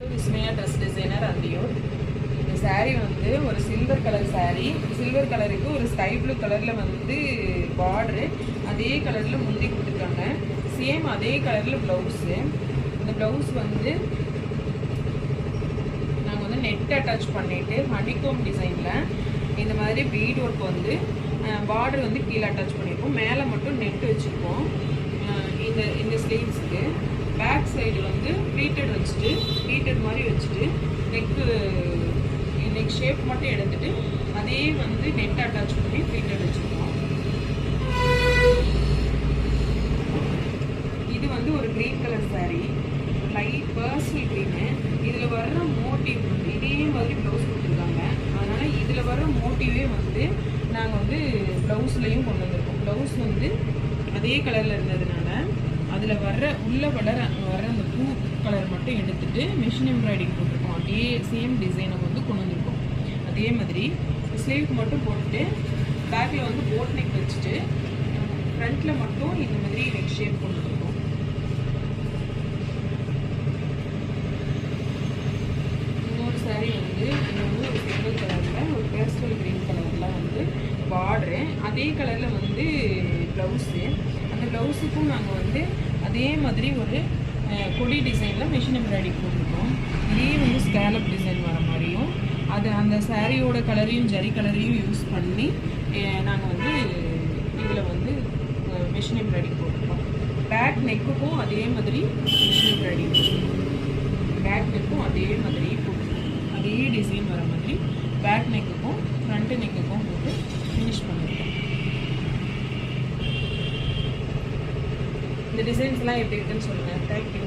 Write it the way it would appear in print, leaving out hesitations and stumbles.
Vismaya dress designer Anthiyur. இந்த சாரீ வந்து ஒரு சில்வர் கலர் சாரீ. சில்வர் கலருக்கு ஒரு ஸ்கை ப்ளூ கலரில் வந்து பார்டரு, அதே கலரில் முந்தி கொடுத்துருக்காங்க. சேம் அதே கலரில் ப்ளவுஸு. இந்த ப்ளவுஸ் வந்து நாங்கள் வந்து நெட் அட்டாச் பண்ணிவிட்டு ஹனிகோம் டிசைனில் இந்த மாதிரி பீட் ஒர்க் வந்து பார்டர் வந்து கீழே அட்டாச் பண்ணியிருக்கோம். மேலே மட்டும் நெட் வச்சுருக்கோம். இந்த ஸ்லீவ்ஸுக்கு பேக் சைடு வந்து ப்ளீட்டட் வச்சுட்டு ப்ளீட்டட் மாதிரி வச்சுட்டு நெக் ஷேப் மட்டும் எடுத்துகிட்டு அதே வந்து நெட் அட்டாச் பண்ணி ப்ளீட்டட் வச்சுருக்கோம். இது வந்து ஒரு green colour sari, light personal green. இதில் வர்ற மோட்டிவ் இதே மாதிரி ப்ளவுஸ் கொடுத்துருக்காங்க. அதனால் இதில் வர்ற மோட்டிவே வந்து நாங்கள் வந்து ப்ளவுஸ்லேயும் கொண்டு வந்திருக்கோம். ப்ளவுஸ் வந்து அதே கலரில் இருந்ததுனால அதில் உள்ளே வர அந்த பூ கலர் மட்டும் எடுத்துகிட்டு மிஷின் எம்ப்ராய்டிங் போட்டிருக்கோம். அதே சேம் டிசைனை வந்து கொண்டு வந்திருக்கோம். அதே மாதிரி ஸ்லீவுக்கு மட்டும் போட்டுட்டு பேக்கில் வந்து போட் நெக் வச்சுட்டு ஃப்ரண்ட்டில் மட்டும் இந்த மாதிரி நெக் ஷேப் கொண்டு வந்திருக்கோம். இன்னொரு சாரீ வந்து இது வந்து ஒரு சிங்கிள் கலரில் ஒரு பேஸ்டல் க்ரீன் கலரில் வந்து பார்டரு, அதே கலரில் வந்து ப்ளவுஸு. அந்த ப்ளவுஸுக்கும் நாங்கள் வந்து அதே மாதிரி ஒரு கொடி டிசைனில் மிஷின் எம்ப்ராய்டிங் போட்டிருக்கோம். இதே வந்து ஸ்கேலப் டிசைன் வர மாதிரியும் அந்த சாரியோட கலரையும் ஜரி கலரையும் யூஸ் பண்ணி நாங்கள் வந்து இதில் வந்து மிஷின் எம்ப்ராய்டிங் போட்டிருக்கோம். பேக் நெக்குக்கும் அதே மாதிரி மிஷின் எம்ப்ராய்டிங் பேக் நெக்கும் அதே மாதிரி போட்டிருக்கோம். அதே டிசைன் வர மாதிரி பேக் நெக்குக்கும் ஃப்ரண்ட் நெக்குக்கும் போட்டு ஃபினிஷ் பண்ணியிருக்கோம். இந்த டிசைன்ஸ்லாம் எப்படி இருக்குன்னு சொல்லுங்கள். தேங்க்யூ.